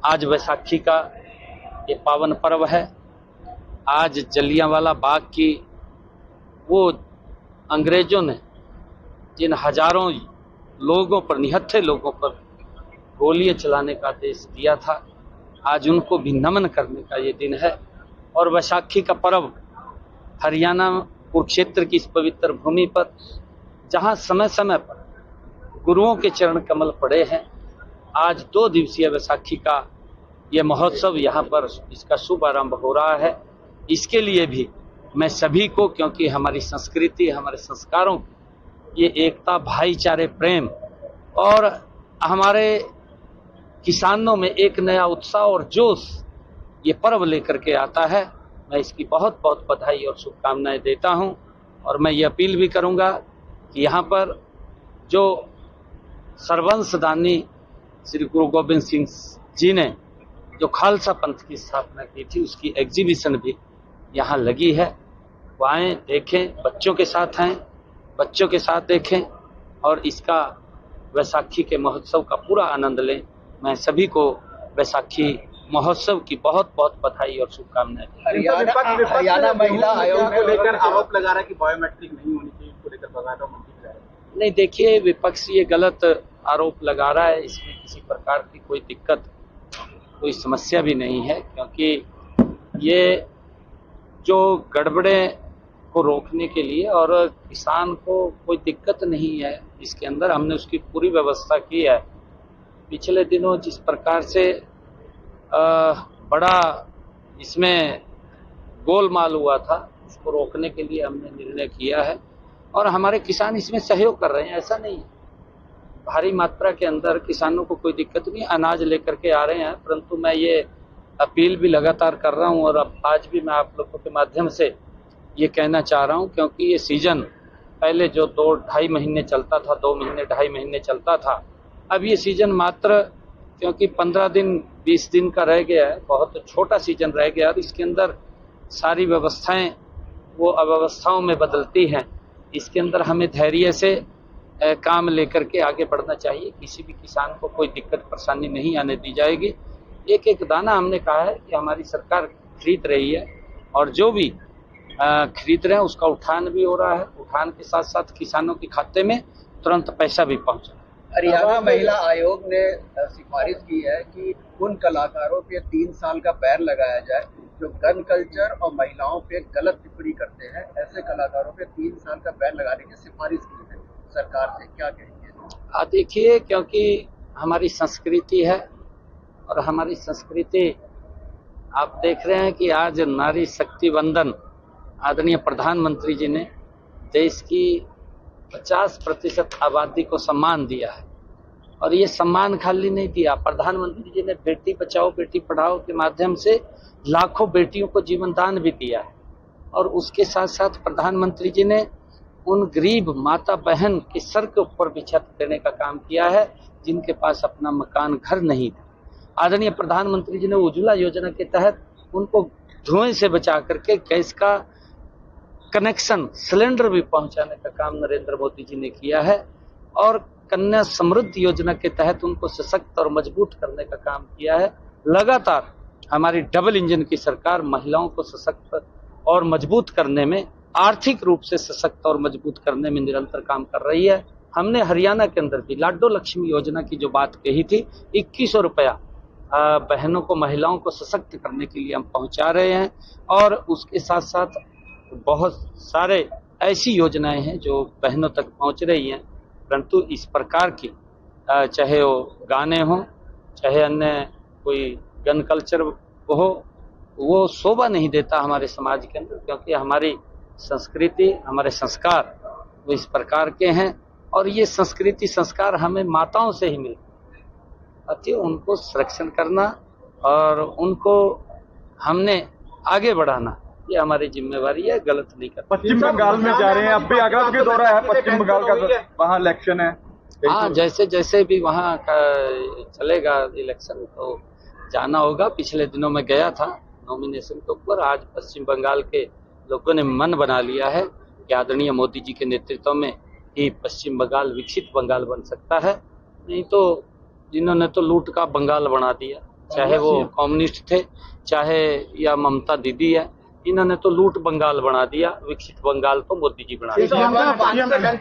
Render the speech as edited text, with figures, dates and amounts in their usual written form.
आज बैसाखी का ये पावन पर्व है। आज जलियांवाला बाग की वो अंग्रेजों ने जिन हजारों लोगों पर, निहत्थे लोगों पर गोलियां चलाने का आदेश दिया था, आज उनको भी नमन करने का ये दिन है। और बैसाखी का पर्व हरियाणा कुरुक्षेत्र की इस पवित्र भूमि पर, जहां समय समय पर गुरुओं के चरण कमल पड़े हैं, आज 2 दिवसीय बैसाखी का ये महोत्सव यहाँ पर इसका शुभ आरंभ हो रहा है। इसके लिए भी मैं सभी को, क्योंकि हमारी संस्कृति, हमारे संस्कारों ये एकता, भाईचारे, प्रेम और हमारे किसानों में एक नया उत्साह और जोश ये पर्व लेकर के आता है। मैं इसकी बहुत बहुत बधाई और शुभकामनाएं देता हूं। और मैं ये अपील भी करूंगा कि यहाँ पर जो सर्वंशदानी श्री गुरु गोविंद सिंह जी ने जो खालसा पंथ की स्थापना की थी, उसकी एग्जीबिशन भी यहाँ लगी है। वो आएँ, देखें, बच्चों के साथ आएँ, बच्चों के साथ देखें और इसका बैसाखी के महोत्सव का पूरा आनंद लें। मैं सभी को बैसाखी महोत्सव की बहुत बहुत बधाई और शुभकामनाएं। हरियाणा महिला आयोग को लेकर आरोप लगा रहा है कि बायोमेट्रिक नहीं होनी चाहिए, इसको लेकर बगाता नहीं, देखिए, विपक्ष ये गलत आरोप लगा रहा है। इसमें किसी प्रकार की कोई दिक्कत, कोई समस्या भी नहीं है, क्योंकि ये जो गड़बड़े को रोकने के लिए और किसान को कोई दिक्कत नहीं है इसके अंदर, हमने उसकी पूरी व्यवस्था की है। पिछले दिनों जिस प्रकार से बड़ा इसमें गोलमाल हुआ था, उसको रोकने के लिए हमने निर्णय किया है और हमारे किसान इसमें सहयोग कर रहे हैं। ऐसा नहीं है, भारी मात्रा के अंदर किसानों को कोई दिक्कत नहीं, अनाज लेकर के आ रहे हैं। परंतु मैं ये अपील भी लगातार कर रहा हूं और अब आज भी मैं आप लोगों के माध्यम से ये कहना चाह रहा हूं, क्योंकि ये सीजन पहले जो 2-2.5 महीने चलता था, 2 महीने 2.5 महीने चलता था, अब ये सीजन मात्र क्योंकि 15 दिन 20 दिन का रह गया है, बहुत छोटा सीजन रह गया और इसके अंदर सारी व्यवस्थाएं वो अव्यवस्थाओं में बदलती हैं। इसके अंदर हमें धैर्य से काम लेकर के आगे बढ़ना चाहिए। किसी भी किसान को कोई दिक्कत परेशानी नहीं आने दी जाएगी। एक एक दाना हमने कहा है कि हमारी सरकार खरीद रही है और जो भी खरीद रहे हैं उसका उठान भी हो रहा है। उठान के साथ साथ किसानों के खाते में तुरंत पैसा भी पहुंचा। हरियाणा महिला आयोग ने सिफारिश की है कि उन कलाकारों पे 3 साल का बैन लगाया जाए जो गन कल्चर और महिलाओं पे गलत टिप्पणी करते हैं। ऐसे कलाकारों पे 3 साल का बैन लगाने की सिफारिश की है सरकार से, क्या कहेंगे? देखिए, क्योंकि हमारी संस्कृति है और हमारी संस्कृति आप देख रहे हैं कि आज नारी शक्ति वंदन आदरणीय प्रधानमंत्री जी ने देश की 50% आबादी को सम्मान दिया है। और ये सम्मान खाली नहीं दिया, प्रधानमंत्री जी ने बेटी बचाओ बेटी पढ़ाओ के माध्यम से लाखों बेटियों को जीवन दान भी दिया है। और उसके साथ साथ प्रधानमंत्री जी ने उन गरीब माता बहन के सर के ऊपर भी छत देने का काम किया है जिनके पास अपना मकान घर नहीं था। आदरणीय प्रधानमंत्री जी ने उज्ज्वला योजना के तहत उनको धुएं से बचा करके गैस का कनेक्शन, सिलेंडर भी पहुंचाने का काम नरेंद्र मोदी जी ने किया है। और कन्या समृद्धि योजना के तहत उनको सशक्त और मजबूत करने का काम किया है। लगातार हमारी डबल इंजन की सरकार महिलाओं को सशक्त और मजबूत करने में, आर्थिक रूप से सशक्त और मजबूत करने में निरंतर काम कर रही है। हमने हरियाणा के अंदर भी लाडो लक्ष्मी योजना की जो बात कही थी, 2100 रुपया बहनों को, महिलाओं को सशक्त करने के लिए हम पहुंचा रहे हैं। और उसके साथ साथ बहुत सारे ऐसी योजनाएं हैं जो बहनों तक पहुंच रही हैं। परंतु इस प्रकार की, चाहे वो गाने हो, चाहे अन्य कोई गन कल्चर हो, वो शोभा नहीं देता हमारे समाज के अंदर, क्योंकि हमारी संस्कृति, हमारे संस्कार वो इस प्रकार के हैं। और ये संस्कृति संस्कार हमें माताओं से ही मिलते हैं, अतः उनको संरक्षण करना और उनको हमने आगे बढ़ाना, ये हमारी जिम्मेवारी है। गलत नहीं करना। पश्चिम बंगाल में जा रहे हैं, अब भी आगरा के दौरा है पश्चिम बंगाल का, वहाँ इलेक्शन है। हाँ, जैसे जैसे भी वहाँ का चलेगा इलेक्शन तो जाना होगा। पिछले दिनों में गया था नॉमिनेशन के ऊपर। आज पश्चिम बंगाल के लोगों ने मन बना लिया है कि आदरणीय मोदी जी के नेतृत्व में ही पश्चिम बंगाल विकसित बंगाल बन सकता है। नहीं तो जिन्होंने तो लूट का बंगाल बना दिया, चाहे वो कम्युनिस्ट थे, चाहे या ममता दीदी है, इन्होंने तो लूट बंगाल बना दिया। विकसित बंगाल तो मोदी जी बना दिया।